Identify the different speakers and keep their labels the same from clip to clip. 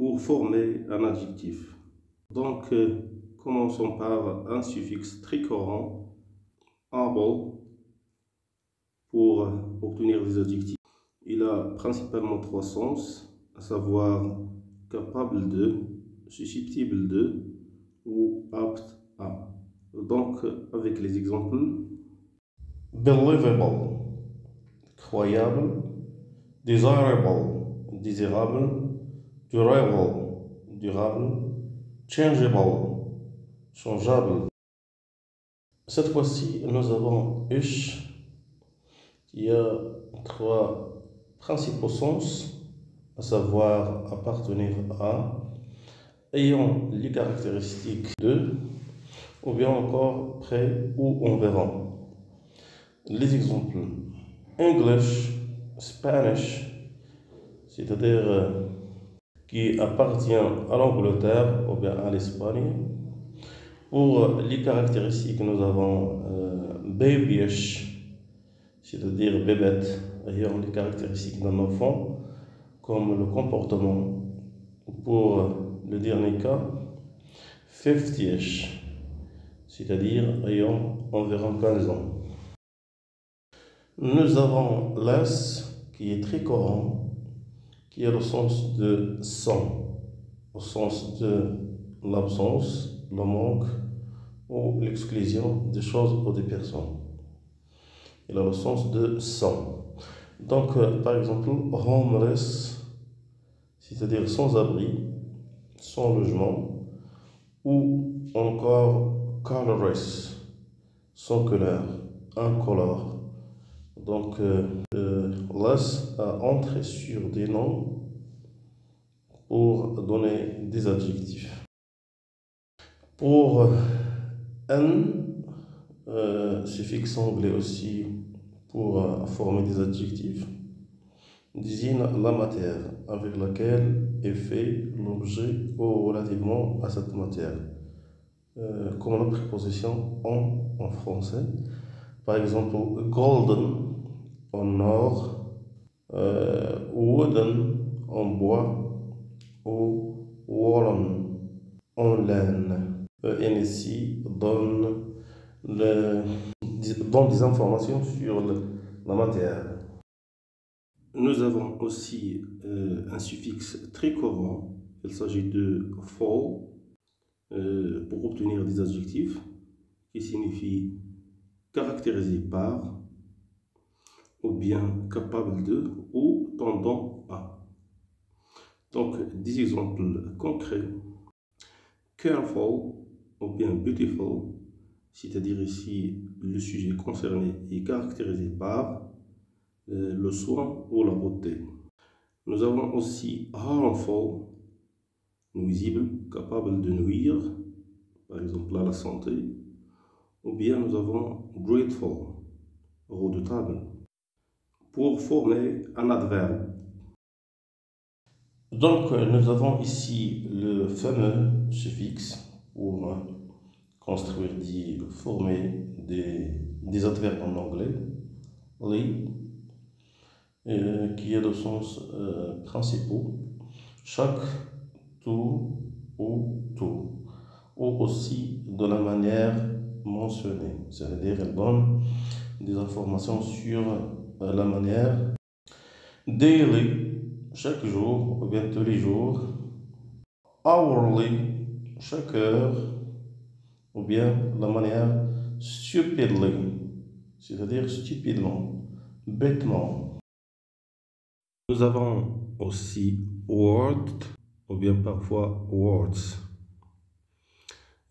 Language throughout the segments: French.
Speaker 1: pour former un adjectif. Donc, commençons par un suffixe tricorant, able, pour obtenir des adjectifs. Il a principalement trois sens, à savoir capable de, susceptible de ou apte à. Donc, avec les exemples: believable, croyable; desirable, désirable; durable, durable; changeable, changeable. Cette fois-ci, nous avons ish, qui a trois principaux sens, à savoir appartenir à, ayant les caractéristiques de, ou bien encore près ou environ. Les exemples: English, Spanish, c'est-à-dire qui appartient à l'Angleterre ou bien à l'Espagne. Pour les caractéristiques, nous avons babyish, c'est-à-dire bébête, ayant les caractéristiques d'un enfant, comme le comportement. Pour le dernier cas, 50ish, c'est-à-dire ayant environ 15 ans. Nous avons less, qui est très courant, qui a le sens de sans, au sens de l'absence, le manque ou l'exclusion des choses ou des personnes. Il a le sens de sans. Donc, par exemple, homeless, c'est-à-dire sans abri, sans logement, ou encore colorless, sans couleur, incolore. Donc, less à entrer sur des noms pour donner des adjectifs. Pour n, suffixe anglais aussi pour former des adjectifs, désigne la matière avec laquelle est fait l'objet ou relativement à cette matière, comme la préposition en français. Par exemple, golden en or, wooden en bois, ou woolen en laine. Et ici donne des informations sur la matière. Nous avons aussi un suffixe très courant. Il s'agit de fall pour obtenir des adjectifs qui signifient caractérisé par, ou bien capable de, ou tendant à. Donc, des exemples concrets: careful, ou bien beautiful, c'est-à-dire ici le sujet concerné est caractérisé par le soin ou la beauté. Nous avons aussi harmful, nuisible, capable de nuire, par exemple à la santé. Ou bien nous avons grateful, redoutable, pour former un adverbe. Donc, nous avons ici le fameux suffixe pour construire, former des adverbes en anglais, ly, qui a de sens principaux: chaque, tout ou tout, ou aussi de la manière mentionnée, c'est-à-dire elle donne des informations sur la manière. Daily, chaque jour ou bien tous les jours. Hourly, chaque heure, ou bien la manière stupidly, c'est-à-dire stupidement, bêtement. Nous avons aussi word, ou bien parfois words.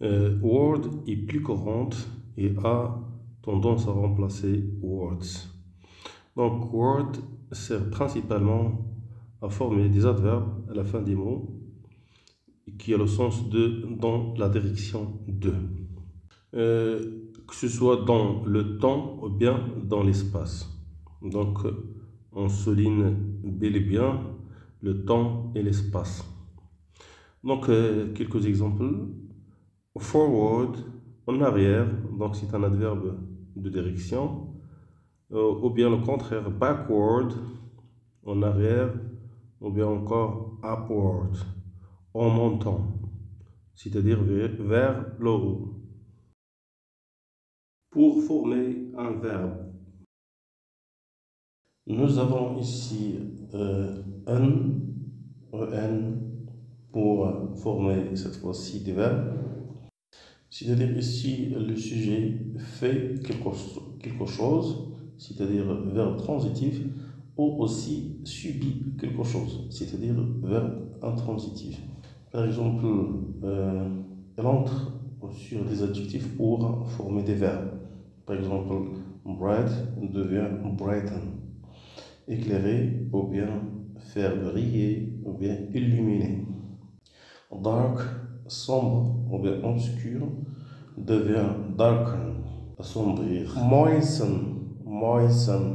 Speaker 1: Word est plus courante et a tendance à remplacer words. Donc, word sert principalement à former des adverbes à la fin des mots qui a le sens de dans la direction de. Que ce soit dans le temps ou bien dans l'espace. Donc, on souligne bel et bien le temps et l'espace. Donc, quelques exemples. Forward, en arrière, donc c'est un adverbe de direction. Ou bien le contraire, backward, en arrière, ou bien encore upward, en montant, c'est-à-dire vers le haut. Pour former un verbe, nous avons ici un pour former cette fois-ci des verbes. C'est-à-dire ici le sujet fait quelque chose, c'est-à-dire verbe transitif, ou aussi subit quelque chose, c'est-à-dire verbe intransitif. Par exemple, elle entre sur des adjectifs pour former des verbes. Par exemple, bright devient brighten, éclairer ou bien faire briller ou bien illuminer. Dark, sombre ou bien obscur, devient darken, assombrir. Moisten,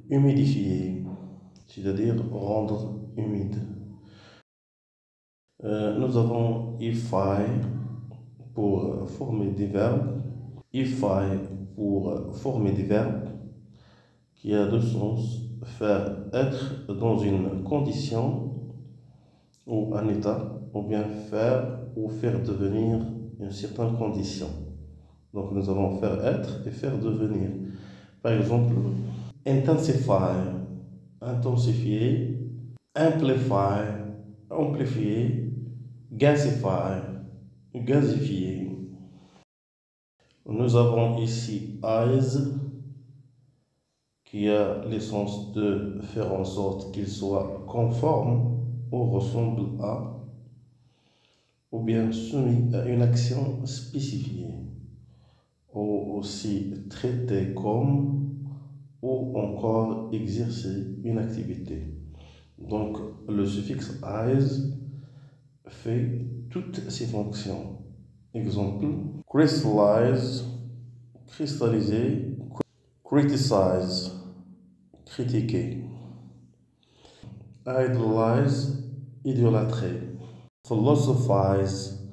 Speaker 1: humidifier, c'est-à-dire rendre humide. Nous avons ify pour former des verbes. Ify pour former des verbes qui a deux sens. Faire être dans une condition ou un état, ou bien faire ou faire devenir une certaine condition. Donc nous allons faire être et faire devenir. Par exemple, intensify, intensifier, amplify, amplifier, gasify, gazifier. Nous avons ici eyes qui a l'essence de faire en sorte qu'il soit conforme ou ressemble à, ou bien soumis à une action spécifiée, ou aussi traité comme, ou encore exercer une activité. Donc le suffixe eyes fait toutes ces fonctions. Exemple, crystallize, cristalliser, criticize, critiquer. Idolize, idolâtrer. Philosophize,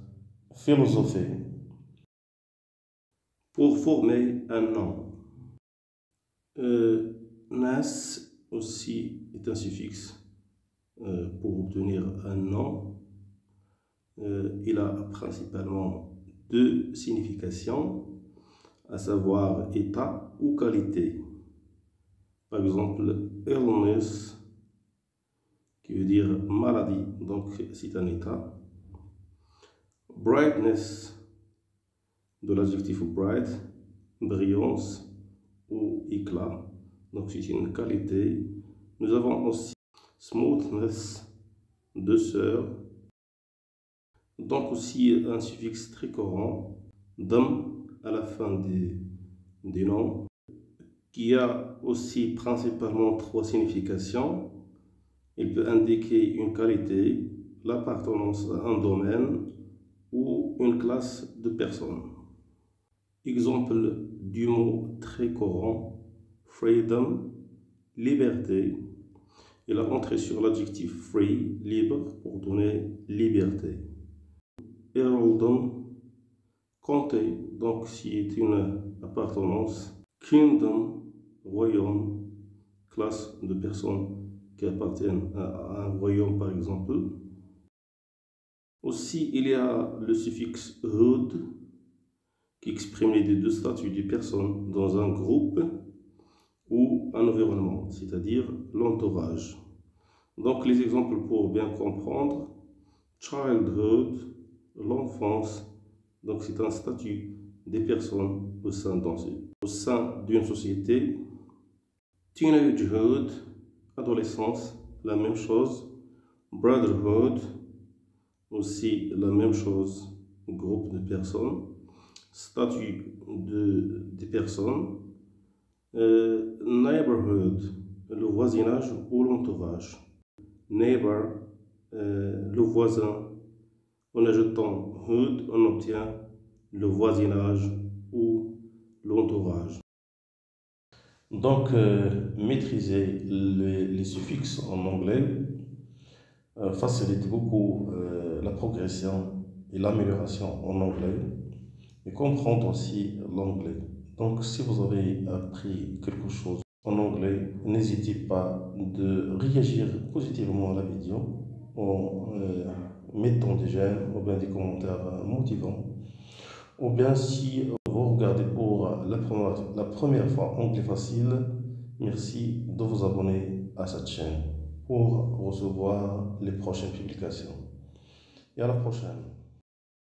Speaker 1: philosopher. Pour former un nom. Nas aussi est un suffixe pour obtenir un nom. Il a principalement deux significations, à savoir état ou qualité. Par exemple, illness, qui veut dire maladie, donc c'est un état. Brightness, de l'adjectif bright, brillance ou éclat, donc c'est une qualité. Nous avons aussi smoothness, douceur, donc aussi un suffixe très courant, dam à la fin des noms, qui a aussi principalement trois significations. Il peut indiquer une qualité, l'appartenance à un domaine ou une classe de personnes. Exemple du mot très courant, freedom, liberté. Il a entré sur l'adjectif free, libre, pour donner liberté. Earldom, comté, donc c'est une appartenance. Kingdom, royaume, classe de personnes qui appartiennent à un royaume par exemple. Aussi, il y a le suffixe hood qui exprime les deux statuts des personnes dans un groupe ou un environnement, c'est-à-dire l'entourage. Donc les exemples pour bien comprendre, childhood, l'enfance, donc c'est un statut des personnes au sein d'une société. Teenagehood, adolescence, la même chose. Brotherhood, aussi la même chose, groupe de personnes. Statut des personnes. Neighborhood, le voisinage ou l'entourage. Neighbor, le voisin. En ajoutant hood, on obtient le voisinage ou l'entourage. Donc, maîtriser les suffixes en anglais facilite beaucoup la progression et l'amélioration en anglais et comprendre aussi l'anglais. Donc, si vous avez appris quelque chose en anglais, n'hésitez pas de réagir positivement à la vidéo en mettant des j'aime ou bien des commentaires motivants. Ou bien si vous regardez pour la première fois Anglais Facile, merci de vous abonner à cette chaîne pour recevoir les prochaines publications. Et à la prochaine.